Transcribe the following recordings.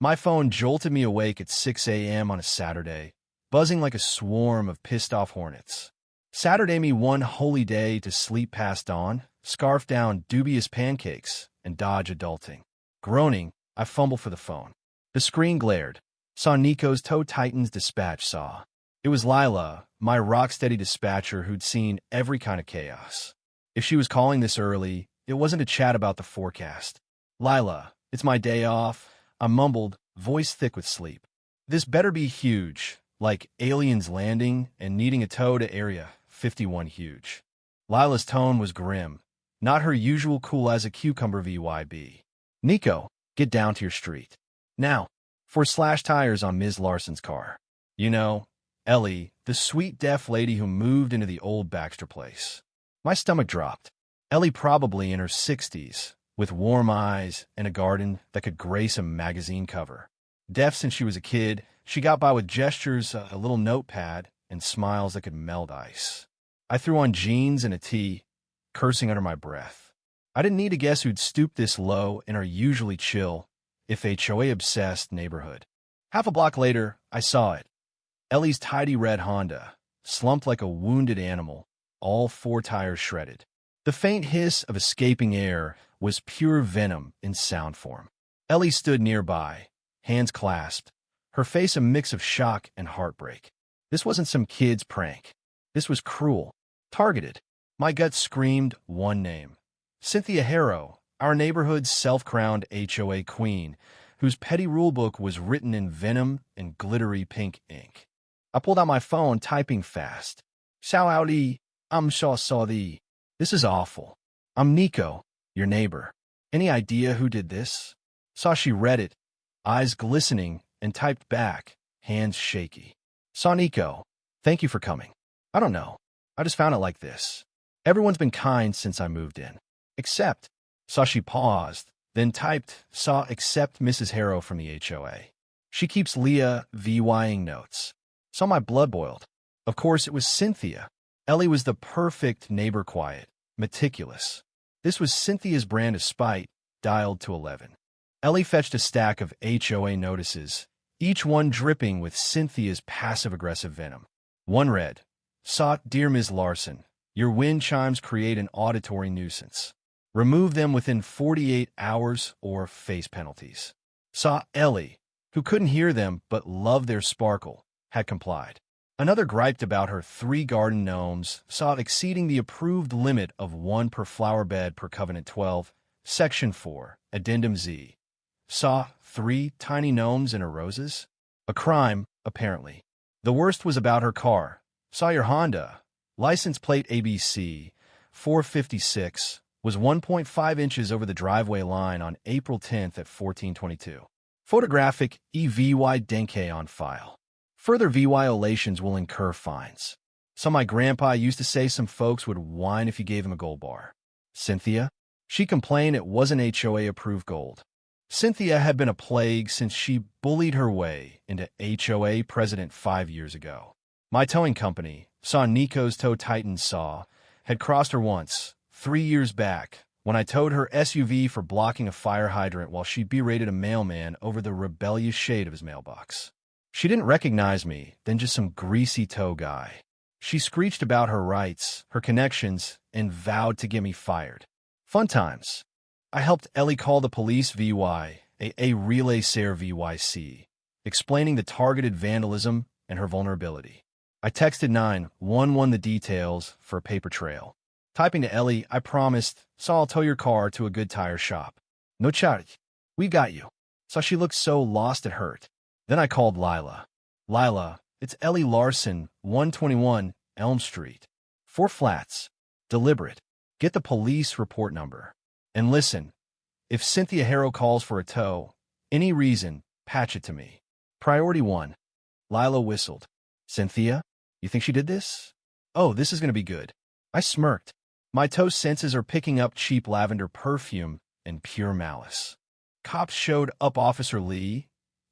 My phone jolted me awake at 6 a.m. on a Saturday, buzzing like a swarm of pissed-off hornets. Saturday me one holy day to sleep past dawn, scarf down dubious pancakes, and dodge adulting. Groaning, I fumble for the phone. The screen glared. Saw Nico's Toe Titans dispatch saw. It was Lila, my rock-steady dispatcher who'd seen every kind of chaos. If she was calling this early, it wasn't to chat about the forecast. "Lila, it's my day off," I mumbled, voice thick with sleep. "This better be huge, like aliens landing and needing a tow to Area 51 huge." Lila's tone was grim, not her usual cool as a cucumber VYB. "Nico, get down to your street. Now, for slash tires on Ms. Larson's car. You know, Ellie, the sweet deaf lady who moved into the old Baxter place." My stomach dropped. Ellie probably in her 60s, with warm eyes and a garden that could grace a magazine cover. Deaf since she was a kid, she got by with gestures, a little notepad, and smiles that could melt ice. I threw on jeans and a tee, cursing under my breath. I didn't need to guess who'd stoop this low in our usually chill, if HOA-obsessed neighborhood. Half a block later, I saw it. Ellie's tidy red Honda, slumped like a wounded animal, all four tires shredded. The faint hiss of escaping air was pure venom in sound form. Ellie stood nearby, hands clasped, her face a mix of shock and heartbreak. This wasn't some kid's prank. This was cruel, targeted. My gut screamed one name. Cynthia Harrow, our neighborhood's self-crowned HOA queen, whose petty rulebook was written in venom and glittery pink ink. I pulled out my phone, typing fast. "Howdy, I'm saw thee. This is awful. I'm Nico, your neighbor. Any idea who did this?" Saw she read it, eyes glistening, and typed back, hands shaky. "Saw Nico. Thank you for coming. I don't know. I just found it like this. Everyone's been kind since I moved in. Except," saw she paused, then typed, "saw except Mrs. Harrow from the HOA. She keeps Leah VYing notes." Saw my blood boiled. Of course, it was Cynthia. Ellie was the perfect neighbor, quiet, meticulous. This was Cynthia's brand of spite, dialed to 11. Ellie fetched a stack of HOA notices, each one dripping with Cynthia's passive-aggressive venom. One read, "Saw Dear Ms. Larson, your wind chimes create an auditory nuisance. Remove them within 48 hours or face penalties." Saw Ellie, who couldn't hear them but loved their sparkle, had complied. Another griped about her 3 garden gnomes, saw exceeding the approved limit of 1 per flower bed per Covenant 12, Section 4, Addendum Z. Saw 3 tiny gnomes in her roses. A crime, apparently. The worst was about her car. Saw your Honda, license plate ABC 456, was 1.5 inches over the driveway line on April 10th at 1422. Photographic EVY Denke on file. Further violations will incur fines. So my grandpa used to say some folks would whine if you gave him a gold bar. Cynthia? She complained it wasn't HOA-approved gold. Cynthia had been a plague since she bullied her way into HOA president 5 years ago. My towing company, Saw Nico's Toe Titans saw, had crossed her once, 3 years back, when I towed her SUV for blocking a fire hydrant while she berated a mailman over the rebellious shade of his mailbox. She didn't recognize me, then just some greasy tow guy. She screeched about her rights, her connections, and vowed to get me fired. Fun times. I helped Ellie call the police VY, a relay SARE VYC, explaining the targeted vandalism and her vulnerability. I texted 911 the details for a paper trail. Typing to Ellie, I promised, "So I'll tow your car to a good tire shop. No charge. We got you." So she looked so lost it hurt. Then I called Lila. "Lila, it's Ellie Larson, 121 Elm Street. 4 flats. Deliberate. Get the police report number. And listen, if Cynthia Harrow calls for a tow, any reason, patch it to me. Priority 1. Lila whistled. "Cynthia, you think she did this? Oh, this is going to be good." I smirked. My tow senses are picking up cheap lavender perfume and pure malice. Cops showed up. Officer Lee,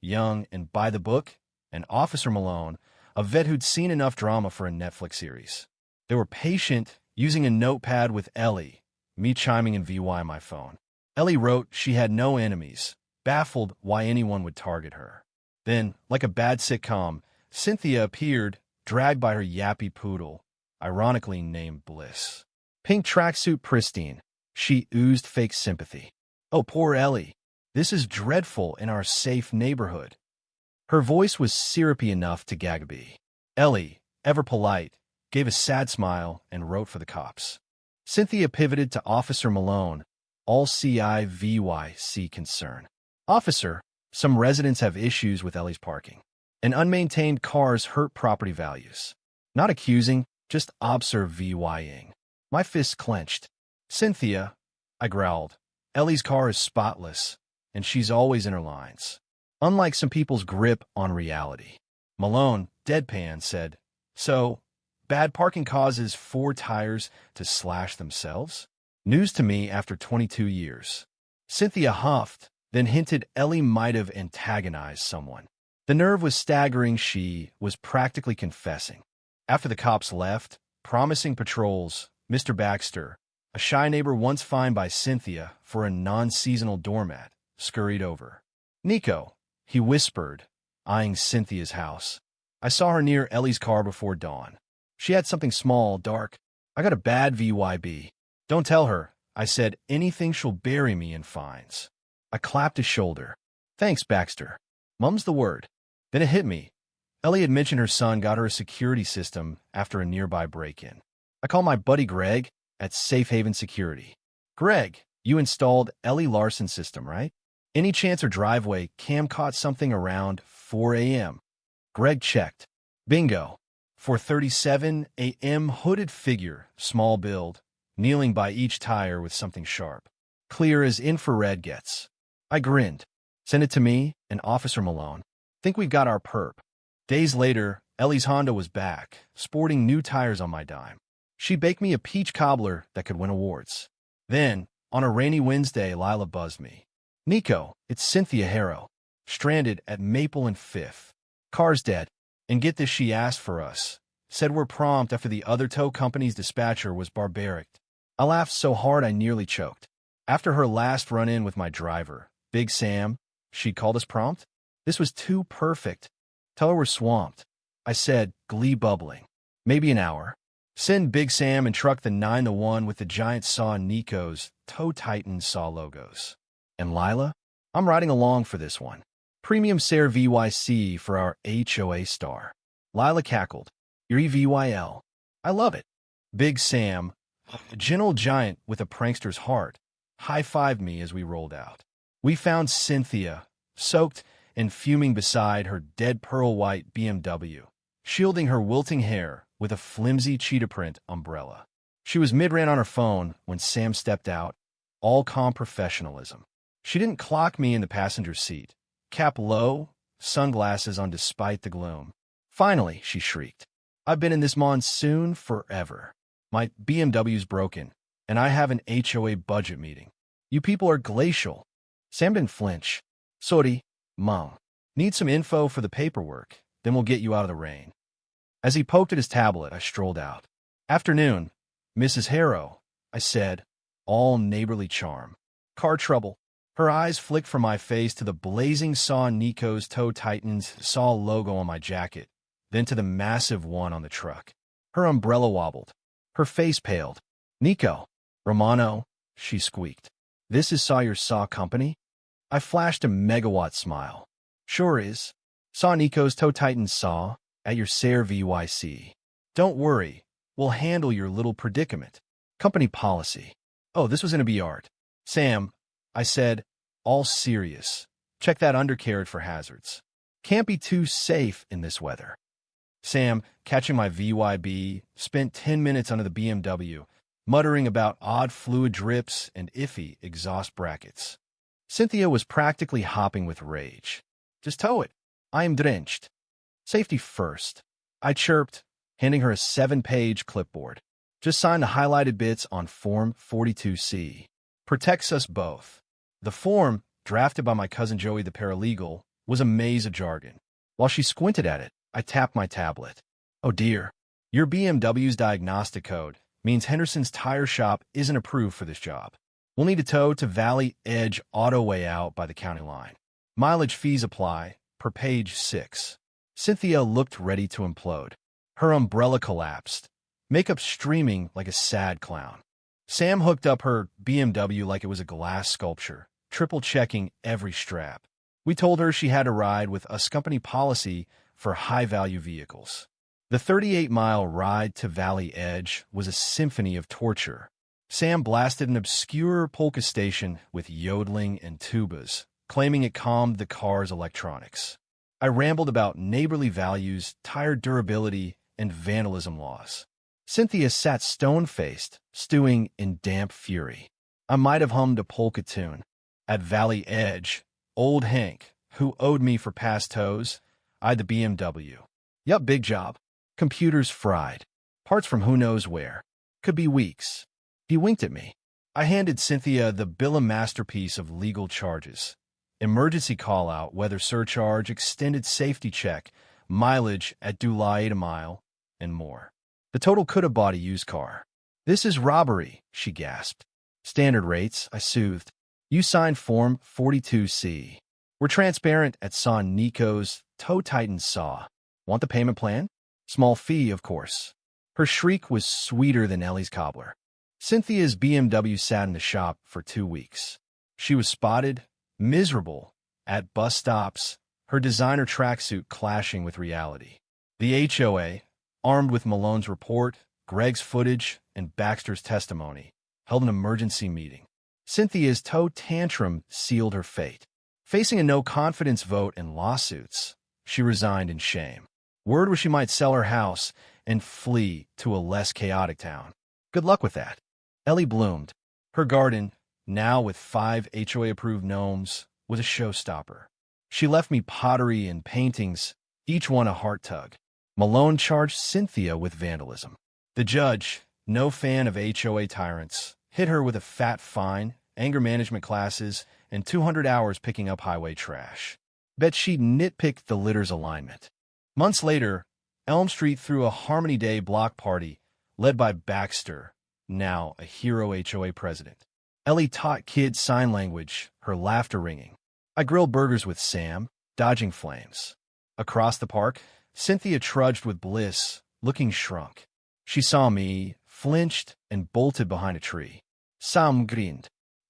young and by the book, and Officer Malone, a vet who'd seen enough drama for a Netflix series. They were patient, using a notepad with Ellie, me chiming in VY my phone. Ellie wrote she had no enemies, baffled why anyone would target her. Then, like a bad sitcom, Cynthia appeared, dragged by her yappy poodle, ironically named Bliss. Pink tracksuit pristine, she oozed fake sympathy. "Oh, poor Ellie. This is dreadful in our safe neighborhood." Her voice was syrupy enough to gag a bee. Ellie, ever polite, gave a sad smile and wrote for the cops. Cynthia pivoted to Officer Malone, all CIVYC concern. "Officer, some residents have issues with Ellie's parking. And unmaintained cars hurt property values." Not accusing, just observying. My fists clenched. "Cynthia," I growled, "Ellie's car is spotless, and she's always in her lines." Unlike some people's grip on reality. Malone, deadpan, said, "So, bad parking causes 4 tires to slash themselves?" News to me after 22 years. Cynthia huffed, then hinted Ellie might have antagonized someone. The nerve was staggering. She was practically confessing. After the cops left, promising patrols, Mr. Baxter, a shy neighbor once fined by Cynthia for a non-seasonal doormat, scurried over. "Nico," he whispered, eyeing Cynthia's house. "I saw her near Ellie's car before dawn. She had something small, dark. I got a bad VYB. Don't tell her," I said. "Anything, she'll bury me in fines." I clapped his shoulder. "Thanks, Baxter. Mum's the word." Then it hit me. Ellie had mentioned her son got her a security system after a nearby break-in. I called my buddy Greg at Safe Haven Security. "Greg, you installed Ellie Larson's system, right? Any chance her driveway cam caught something around 4 a.m.? Greg checked. Bingo. 4:37 a.m. Hooded figure, small build, kneeling by each tire with something sharp. Clear as infrared gets. I grinned. "Send it to me and Officer Malone. Think we've got our perp." Days later, Ellie's Honda was back, sporting new tires on my dime. She baked me a peach cobbler that could win awards. Then, on a rainy Wednesday, Lila buzzed me. "Nico, it's Cynthia Harrow, stranded at Maple and 5th. Car's dead. And get this, she asked for us. Said we're prompt after the other tow company's dispatcher was barbaric." I laughed so hard I nearly choked. After her last run-in with my driver, Big Sam, she called us prompt? This was too perfect. "Tell her we're swamped," I said, glee bubbling. "Maybe an hour. Send Big Sam and truck the 9-1 with the giant saw Nico's Toe Titan saw logos." And Lila? I'm riding along for this one. Premium Sair VYC for our HOA star. Lila cackled. "Your EVYL. I love it." Big Sam, a gentle giant with a prankster's heart, high-fived me as we rolled out. We found Cynthia, soaked and fuming beside her dead pearl-white BMW, shielding her wilting hair with a flimsy cheetah print umbrella. She was mid-rant on her phone when Sam stepped out, all calm professionalism. She didn't clock me in the passenger seat. Cap low, sunglasses on despite the gloom. "Finally," she shrieked. "I've been in this monsoon forever. My BMW's broken, and I have an HOA budget meeting. You people are glacial." Sam didn't flinch. "Sorry, Mom. Need some info for the paperwork, then we'll get you out of the rain." As he poked at his tablet, I strolled out. "Afternoon, Mrs. Harrow," I said, all neighborly charm. "Car trouble." Her eyes flicked from my face to the blazing saw Nico's Toe Titans saw logo on my jacket, then to the massive one on the truck. Her umbrella wobbled. Her face paled. "Nico." "Romano," she squeaked. "This is Sawyer's Saw Company?" I flashed a megawatt smile. "Sure is. Saw Nico's Toe Titans saw, at your Sair VYC. Don't worry, we'll handle your little predicament. Company policy." Oh, this was gonna be art. "Sam," I said, all serious, "check that undercarriage for hazards. Can't be too safe in this weather." Sam, catching my VYB, spent 10 minutes under the BMW, muttering about odd fluid drips and iffy exhaust brackets. Cynthia was practically hopping with rage. "Just tow it. I am drenched." "Safety first," I chirped, handing her a 7-page clipboard. "Just sign the highlighted bits on Form 42C. Protects us both." The form, drafted by my cousin Joey the paralegal, was a maze of jargon. While she squinted at it, I tapped my tablet. "Oh dear. Your BMW's diagnostic code means Henderson's tire shop isn't approved for this job. We'll need a tow to Valley Edge Auto Way out by the county line. Mileage fees apply, per page 6. Cynthia looked ready to implode. Her umbrella collapsed, makeup streaming like a sad clown. Sam hooked up her BMW like it was a glass sculpture, triple-checking every strap. We told her she had to ride with us company policy for high-value vehicles. The 38-mile ride to Valley Edge was a symphony of torture. Sam blasted an obscure polka station with yodeling and tubas, claiming it calmed the car's electronics. I rambled about neighborly values, tire durability, and vandalism laws. Cynthia sat stone-faced, stewing in damp fury. I might have hummed a polka tune. At Valley Edge, old Hank, who owed me for past tows, eyed the BMW. Yup, big job. Computers fried. Parts from who knows where. Could be weeks. He winked at me. I handed Cynthia the bill of masterpiece of legal charges. Emergency call-out, weather surcharge, extended safety check, mileage at Dulai a mile, and more. The total could have bought a used car. This is robbery, she gasped. Standard rates, I soothed. You signed Form 42C. We're transparent at San Nico's Toe Titan Saw. Want the payment plan? Small fee, of course. Her shriek was sweeter than Ellie's cobbler. Cynthia's BMW sat in the shop for 2 weeks. She was spotted, miserable, at bus stops, her designer tracksuit clashing with reality. The HOA, armed with Malone's report, Greg's footage, and Baxter's testimony, held an emergency meeting. Cynthia's toe tantrum sealed her fate. Facing a no-confidence vote and lawsuits, she resigned in shame. Word was she might sell her house and flee to a less chaotic town. Good luck with that. Ellie bloomed. Her garden, now with 5 HOA-approved gnomes, was a showstopper. She left me pottery and paintings, each one a heart tug. Malone charged Cynthia with vandalism. The judge, no fan of HOA tyrants, hit her with a fat fine, anger management classes, and 200 hours picking up highway trash. Bet she nitpicked the litter's alignment. Months later, Elm Street threw a Harmony Day block party, led by Baxter, now a hero HOA president. Ellie taught kids sign language, her laughter ringing. I grilled burgers with Sam, dodging flames. Across the park, Cynthia trudged with bliss, looking shrunk. She saw me, flinched, and bolted behind a tree. Sam grinned.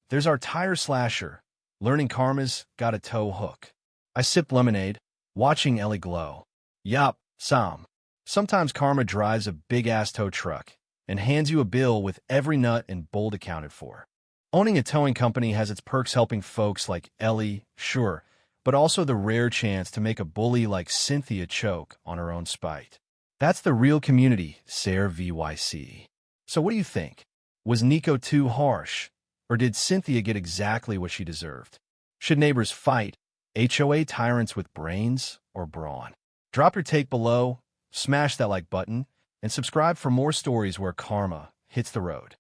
There's our tire slasher. Learning karma's got a tow hook. I sipped lemonade, watching Ellie glow. Yup, Sam. Sometimes karma drives a big-ass tow truck and hands you a bill with every nut and bolt accounted for. Owning a towing company has its perks, helping folks like Ellie, sure, but also the rare chance to make a bully like Cynthia choke on her own spite. That's the real community, Sarah VYC. So what do you think? Was Nico too harsh? Or did Cynthia get exactly what she deserved? Should neighbors fight, HOA tyrants with brains or brawn? Drop your take below, smash that like button, and subscribe for more stories where karma hits the road.